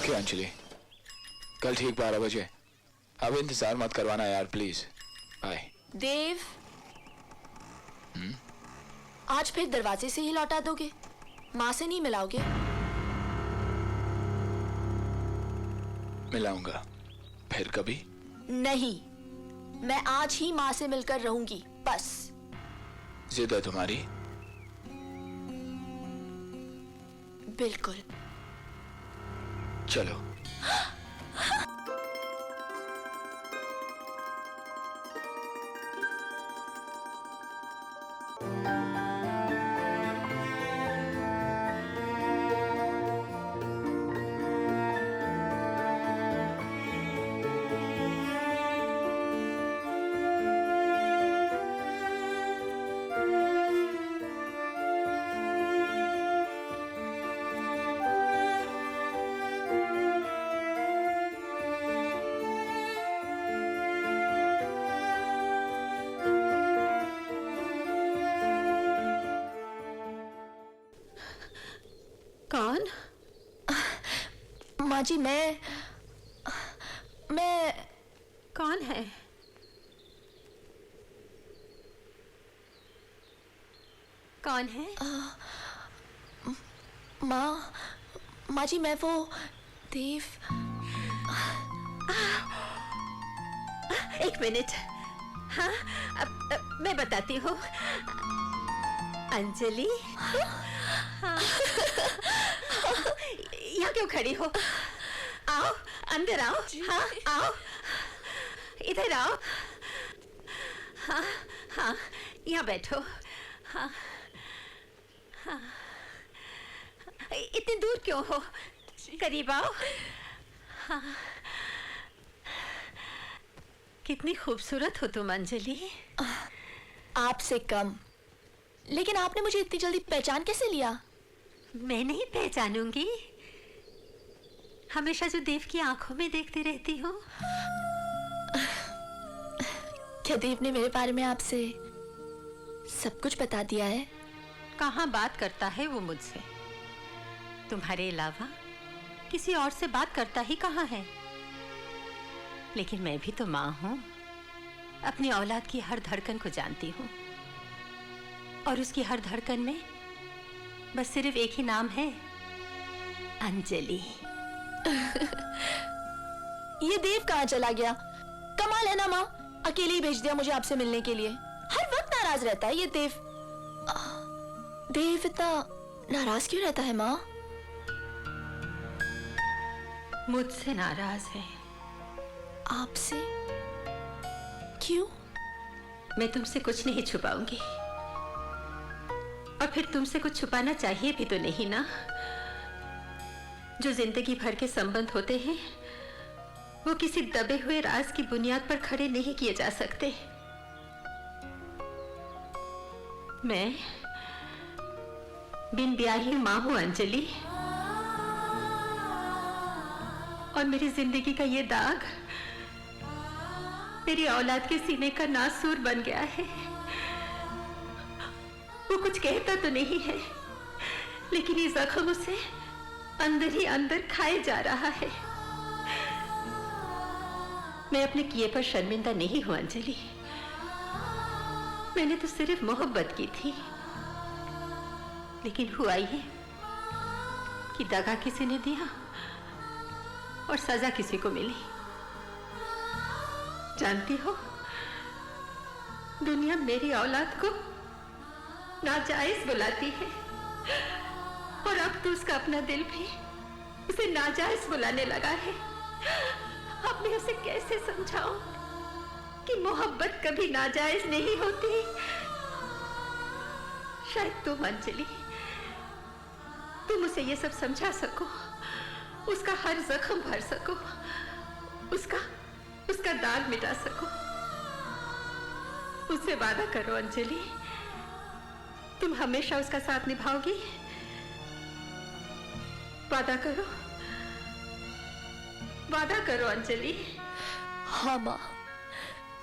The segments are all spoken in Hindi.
ओके अंजलि, कल ठीक 12 बजे। अब इंतजार मत करवाना यार प्लीज। बाय। देव, आज फिर दरवाजे से ही लौटा दोगे? माँ से नहीं मिलाओगे? मिलाऊंगा फिर कभी। नहीं, मैं आज ही माँ से मिलकर रहूंगी बस। जिद है तुम्हारी? बिल्कुल। चलो। कौन? माँ जी, मैं कौन है? कौन है? माँ जी, मैं वो देव। एक मिनट। हाँ, अब मैं बताती हूँ। अंजलि, हाँ। यहाँ क्यों खड़ी हो? आओ, अंदर आओ। हाँ, आओ, इधर आओ। हाँ हाँ, यहाँ बैठो। हाँ हाँ, इतनी दूर क्यों हो? करीब आओ। हाँ, कितनी खूबसूरत हो तुम अंजलि। आपसे कम। लेकिन आपने मुझे इतनी जल्दी पहचान कैसे लिया? मैं नहीं पहचानूंगी? हमेशा जो देव की आंखों में देखती रहती हूँ। क्या देव ने मेरे बारे में आपसे सब कुछ बता दिया है? कहाँ बात करता है वो मुझसे? तुम्हारे अलावा किसी और से बात करता ही कहाँ है? लेकिन मैं भी तो माँ हूँ, अपनी औलाद की हर धड़कन को जानती हूँ। और उसकी हर धड़कन में बस सिर्फ एक ही नाम है, अंजलि। ये देव कहाँ चला गया? कमाल है ना माँ, अकेले ही भेज दिया मुझे आपसे मिलने के लिए। हर वक्त नाराज रहता है ये देव। देव इतना नाराज क्यों रहता है माँ? मुझसे नाराज है। आपसे? क्यों? मैं तुमसे कुछ नहीं छुपाऊंगी, और फिर तुमसे कुछ छुपाना चाहिए भी तो नहीं ना। जो जिंदगी भर के संबंध होते हैं वो किसी दबे हुए राज की बुनियाद पर खड़े नहीं किए जा सकते। मैं बिन ब्याही मां हूं अंजलि, और मेरी जिंदगी का ये दाग मेरी औलाद के सीने का नासूर बन गया है। वो कुछ कहता तो नहीं है, लेकिन ये जख्म उसे अंदर ही अंदर खाए जा रहा है। मैं अपने किए पर शर्मिंदा नहीं हूं अंजलि। मैंने तो सिर्फ मोहब्बत की थी, लेकिन हुआ ये कि दगा किसी ने दिया और सजा किसी को मिली। जानती हो, दुनिया मेरी औलाद को नाजायज बुलाती है, और अब तो उसका अपना दिल भी उसे नाजायज बुलाने लगा है। अब मैं उसे कैसे समझाऊं कि मोहब्बत कभी नाजायज नहीं होती? शायद तुम अंजलि, तुम उसे ये सब समझा सको, उसका हर जख्म भर सको, उसका दाग मिटा सको। उससे वादा करो अंजलि, तुम हमेशा उसका साथ निभाओगी। वादा करो, वादा करो अंजलि। हाँ माँ,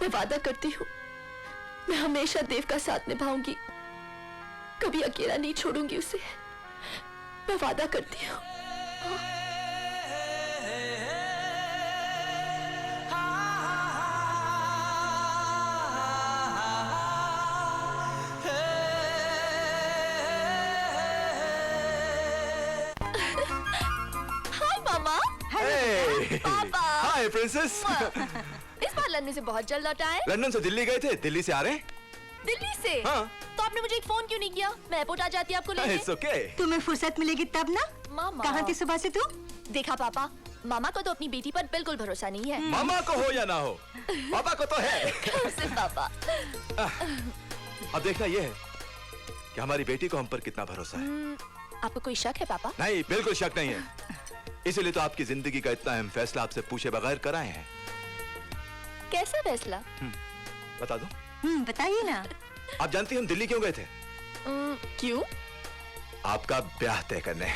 मैं वादा करती हूँ, मैं हमेशा देव का साथ निभाऊंगी, कभी अकेला नहीं छोड़ूंगी उसे। मैं वादा करती हूँ। हाय मामा। Hey! पापा। Hi, princess. इस बार लंदन से बहुत जल्द लौटा है। लंदन से दिल्ली गए थे, दिल्ली से आ रहे हैं? दिल्ली से? हाँ। तो आपने मुझे एक फोन क्यों नहीं किया? मैं एयरपोर्ट आ जाती आपको लेने। It's okay. तुम्हें फुर्सत मिलेगी तब ना। मामा। कहाँ थी सुबह से तू? देखा पापा, मामा को तो अपनी बेटी पर बिल्कुल भरोसा नहीं है। मामा को हो या ना हो, पापा को तो है। सिर्फ पापा। अब देखना ये है कि हमारी बेटी को हम पर कितना भरोसा है। आपको कोई शक है पापा? नहीं, बिल्कुल शक नहीं है। इसीलिए तो आपकी जिंदगी का इतना अहम फैसला आपसे पूछे बगैर कराए हैं। कैसा फैसला? बता दो। बताइए ना। आप जानती हैं हम दिल्ली क्यों गए थे? क्यों? आपका ब्याह तय करने।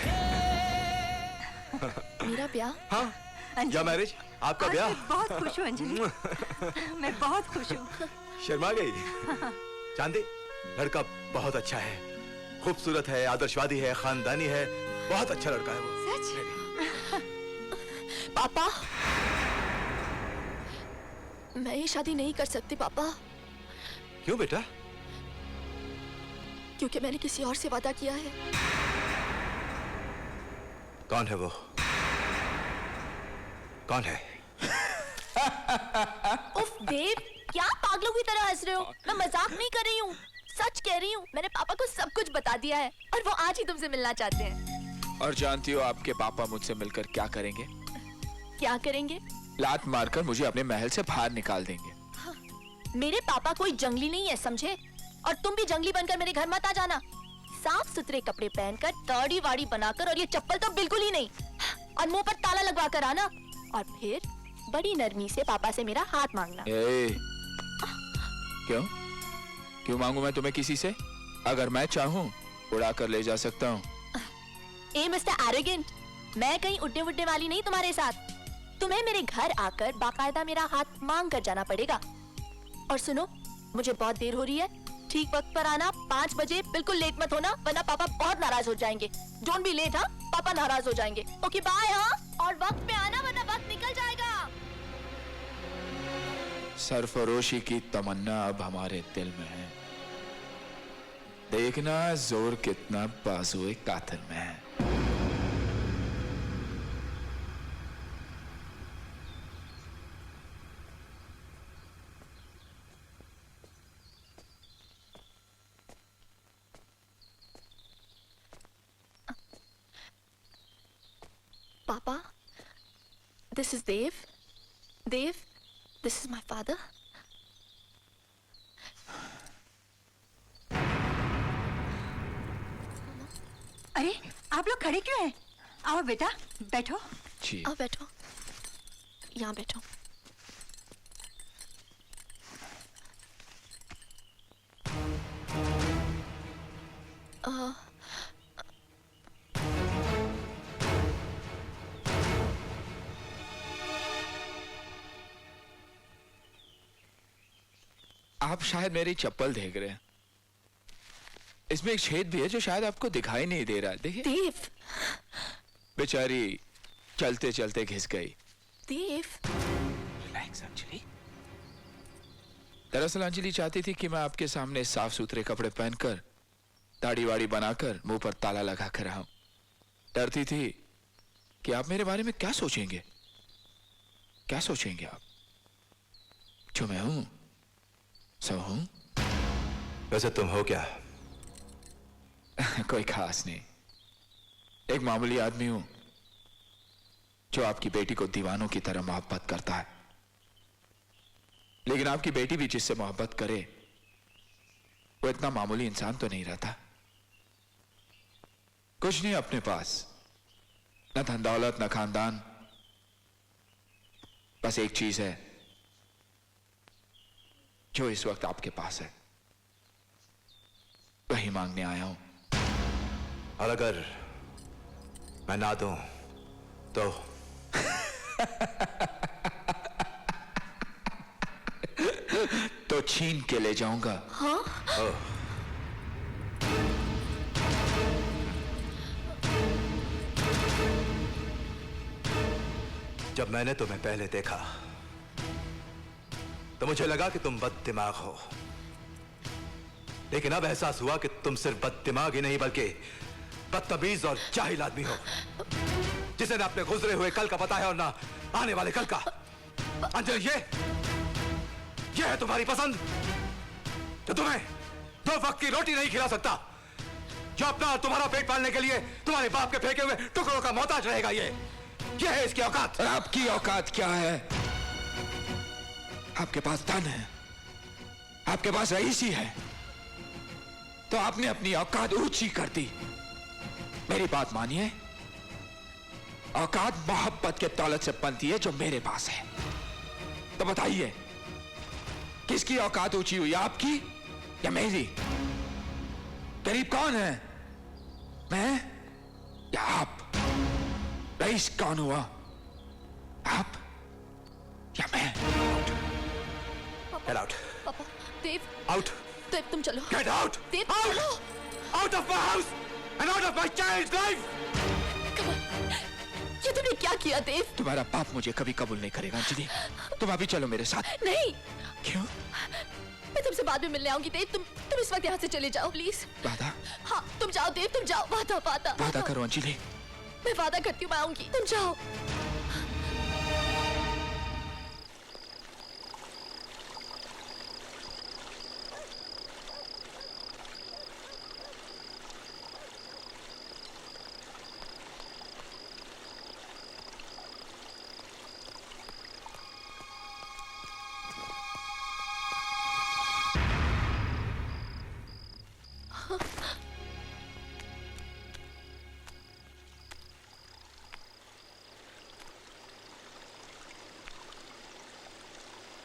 मेरा ब्याह? हाँ, या मैरिज, आपका ब्याह। मैं बहुत खुश हूँ अंजलि। मैं बहुत खुश हूँ। शर्मा गई। चांदी, लड़का बहुत अच्छा है, खूबसूरत है, आदर्शवादी है, खानदानी है, बहुत अच्छा लड़का है वो। सच? पापा, मैं ये शादी नहीं कर सकती पापा। क्यों बेटा? क्योंकि मैंने किसी और से वादा किया है। कौन है वो? कौन है? उफ देव, क्या पागलों की तरह हंस रहे हो? मैं मजाक नहीं कर रही हूँ, सच कह रही हूँ। मैंने पापा को सब कुछ बता दिया है और वो आज ही तुमसे मिलना चाहते हैं। और जानती हो आपके पापा मुझसे मिलकर क्या करेंगे? क्या करेंगे? लात मारकर मुझे अपने महल से बाहर निकाल देंगे। मेरे पापा कोई जंगली नहीं है, समझे? और तुम भी जंगली बनकर मेरे घर मत आ जाना। साफ सुथरे कपड़े पहनकर, दाढ़ी वाड़ी बनाकर, और ये चप्पल तो बिल्कुल ही नहीं। और मुंह पर ताला लगवा कर आना, और फिर बड़ी नरमी से पापा से मेरा हाथ मांगना। क्यों? क्यों मांगू मैं तुम्हें किसी से? अगर मैं चाहूँ उड़ा कर ले जा सकता हूँ। ए मिस्टर एरोगेंट, मैं कहीं उड़ने उड़ने वाली नहीं तुम्हारे साथ। तुम्हें मेरे घर आकर बाकायदा मेरा हाथ मांग कर जाना पड़ेगा। और सुनो, मुझे बहुत देर हो रही है, ठीक वक्त पर आना। 5 बजे, बिल्कुल लेट मत होना, वरना पापा बहुत नाराज हो जाएंगे। डोंट बी लेट, हाँ? पापा नाराज हो जाएंगे। ओके बाय, हाँ? और वक्त पे आना, वरना वक्त निकल जाएगा। सरफरोशी की तमन्ना अब हमारे दिल में है। देखना जोर कितना बाजुए कातिल में है। Papa, this is Dev. Dev, this is my father. अरे आप लोग खड़े क्यों हैं? आओ बेटा, बैठो। जी। आओ बैठो, यहाँ बैठो। आप शायद मेरी चप्पल देख रहे हैं। इसमें एक छेद भी है जो शायद आपको दिखाई नहीं दे रहा है। देखिए, देव, बेचारी चलते चलते घिस गई। देव, रिलैक्स अंजलि। दरअसल अंजलि चाहती थी कि मैं आपके सामने साफ सुथरे कपड़े पहनकर, दाढ़ी वाड़ी बनाकर, मुंह पर ताला लगा कर आऊं। डरती थी कि आप मेरे बारे में क्या सोचेंगे। क्या सोचेंगे आप? जो मैं हूं सो हूं। वैसे तुम हो क्या? कोई खास नहीं, एक मामूली आदमी हूं जो आपकी बेटी को दीवानों की तरह मोहब्बत करता है। लेकिन आपकी बेटी भी जिससे मोहब्बत करे वो इतना मामूली इंसान तो नहीं रहता। कुछ नहीं अपने पास, न धन दौलत न खानदान, बस एक चीज है जो इस वक्त आपके पास है, वही मांगने आया हूं। और अगर मैं ना दूं तो? तो छीन के ले जाऊंगा। हाँ? जब मैंने तुम्हें पहले देखा तो मुझे लगा कि तुम बददिमाग हो, लेकिन अब एहसास हुआ कि तुम सिर्फ बददिमाग ही नहीं बल्कि बदतमीज और जाहिल आदमी हो, जिसे ना अपने गुजरे हुए कल का पता है और ना आने वाले कल का। अंजलि, ये है तुम्हारी पसंद, तो तुम्हें 2 वक्त की रोटी नहीं खिला सकता, जो अपना और तुम्हारा पेट पालने के लिए तुम्हारे बाप के फेंके हुए टुकड़ों का मोहताज रहेगा। ये है इसकी औकात। और आपकी औकात क्या है? आपके पास धन है, आपके पास रईसी है, तो आपने अपनी औकात ऊंची कर दी। मेरी बात मानिए, औकात मोहब्बत के दौलत से बनती है जो मेरे पास है। तो बताइए, किसकी औकात ऊंची हुई, आपकी या मेरी? गरीब कौन है, मैं या आप? रईस कौन हुआ, आप या मैं? Get out. पापा, देव, Out. देव तुम चलो। Get out. देव, Out. चलो। Out of my house and out of my child's life. ये तुमने क्या किया देव? तुम्हारा बाप मुझे कभी कबूल नहीं करेगा अंजलि। तुम अभी चलो मेरे साथ। नहीं, क्यों? मैं तुमसे बाद में मिलने आऊंगी देव। तुम इस वक्त यहाँ से चले जाओ प्लीज। वादा? हाँ तुम जाओ देव, तुम जाओ। वादा वादा वादा करो अंजलि। मैं वादा करती हूँ मैं आऊंगी, तुम जाओ।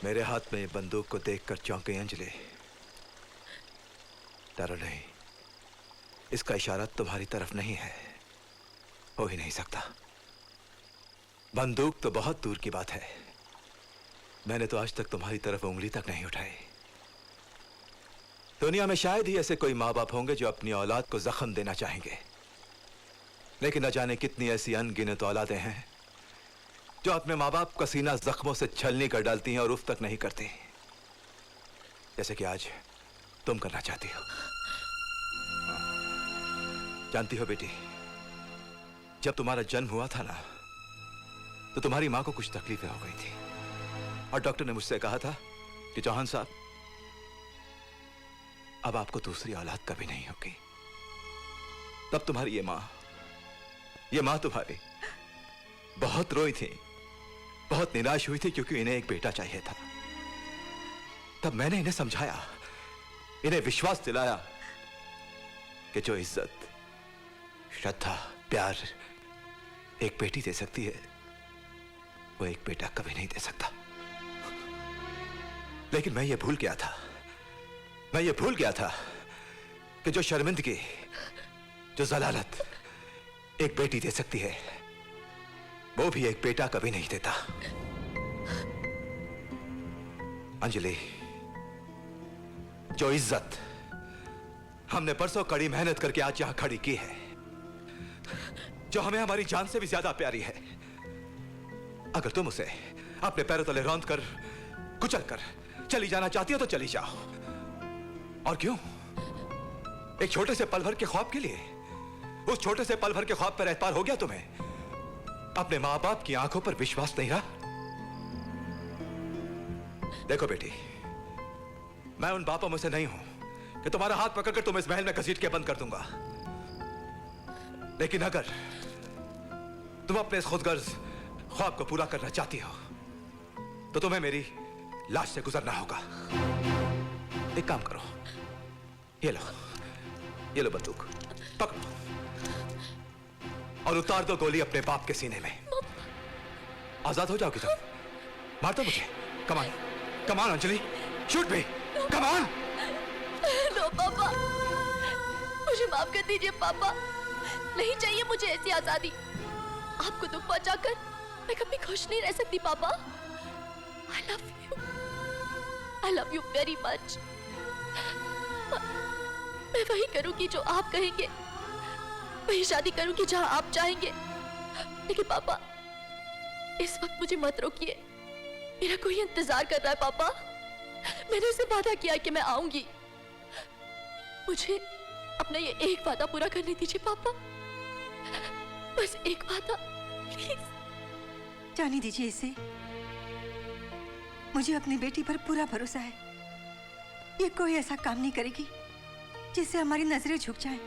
मेरे हाथ में बंदूक को देखकर चौंक गई अंजलि। डरो नहीं, इसका इशारा तुम्हारी तरफ नहीं है, हो ही नहीं सकता। बंदूक तो बहुत दूर की बात है, मैंने तो आज तक तुम्हारी तरफ उंगली तक नहीं उठाई। दुनिया में शायद ही ऐसे कोई माँ बाप होंगे जो अपनी औलाद को जख्म देना चाहेंगे, लेकिन न जाने कितनी ऐसी अनगिनत औलादें हैं जो अपने माँ बाप का सीना जख्मों से छलनी कर डालती हैं और उफ तक नहीं करती, जैसे कि आज तुम करना चाहती हो। जानती हो बेटी, जब तुम्हारा जन्म हुआ था ना, तो तुम्हारी माँ को कुछ तकलीफें हो गई थी और डॉक्टर ने मुझसे कहा था कि चौहान साहब, अब आपको दूसरी औलाद कभी नहीं होगी। तब तुम्हारी ये माँ तुम्हारी बहुत रोई थी, बहुत निराश हुई थी, क्योंकि इन्हें एक बेटा चाहिए था। तब मैंने इन्हें समझाया, इन्हें विश्वास दिलाया कि जो इज्जत, श्रद्धा, प्यार एक बेटी दे सकती है, वो एक बेटा कभी नहीं दे सकता। लेकिन मैं ये भूल गया था कि जो शर्मिंदगी, जो जलालत एक बेटी दे सकती है, वो भी एक बेटा कभी नहीं देता। अंजलि, जो इज्जत हमने परसों कड़ी मेहनत करके आज यहां खड़ी की है, जो हमें हमारी जान से भी ज्यादा प्यारी है, अगर तुम उसे अपने पैरों तले रौंद कर, कुचल कर चली जाना चाहती हो तो चली जाओ। और क्यों? एक छोटे से पल भर के ख्वाब के लिए, उस छोटे से पल भर के ख्वाब पर एतबार हो गया तुम्हें? अपने मां बाप की आंखों पर विश्वास नहीं रहा? देखो बेटी, मैं उन बापों में से नहीं हूं कि तुम्हारा हाथ पकड़कर तुम इस महल में घसीट के बंद कर दूंगा। लेकिन अगर तुम अपने इस खुदगर्ज ख्वाब को पूरा करना चाहती हो, तो तुम्हें मेरी लाश से गुजरना होगा। एक काम करो, ये लो बंदूक, पकड़ो और उतार दो गोली अपने बाप के सीने में। आजाद हो जाओगी तुम। मार दो मुझे। कमान अंजलि, शूट मी, कमान। नो पापा, मुझे माफ कर दीजिए पापा, नहीं चाहिए मुझे ऐसी आजादी। आपको दुख पहुंचाकर मैं कभी खुश नहीं रह सकती पापा। I love you very much। मैं वही करूंगी जो आप कहेंगे, वही शादी करूंगी जहां आप चाहेंगे। लेकिन पापा, इस वक्त मुझे मत रोकिए, मेरा कोई इंतजार कर रहा है पापा। मैंने उसे वादा किया कि मैं आऊंगी। मुझे अपना ये एक वादा पूरा करने दीजिए पापा, बस एक वादा प्लीज। जाने दीजिए इसे, मुझे अपनी बेटी पर पूरा भरोसा है। ये कोई ऐसा काम नहीं करेगी जिससे हमारी नजरें झुक जाएं।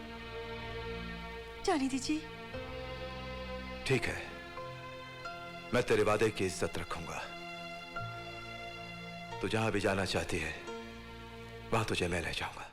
जाने दीजिए। ठीक है, मैं तेरे वादे की इज्जत रखूंगा। तू जहां भी जाना चाहती है वहां तुझे मैं ले जाऊंगा।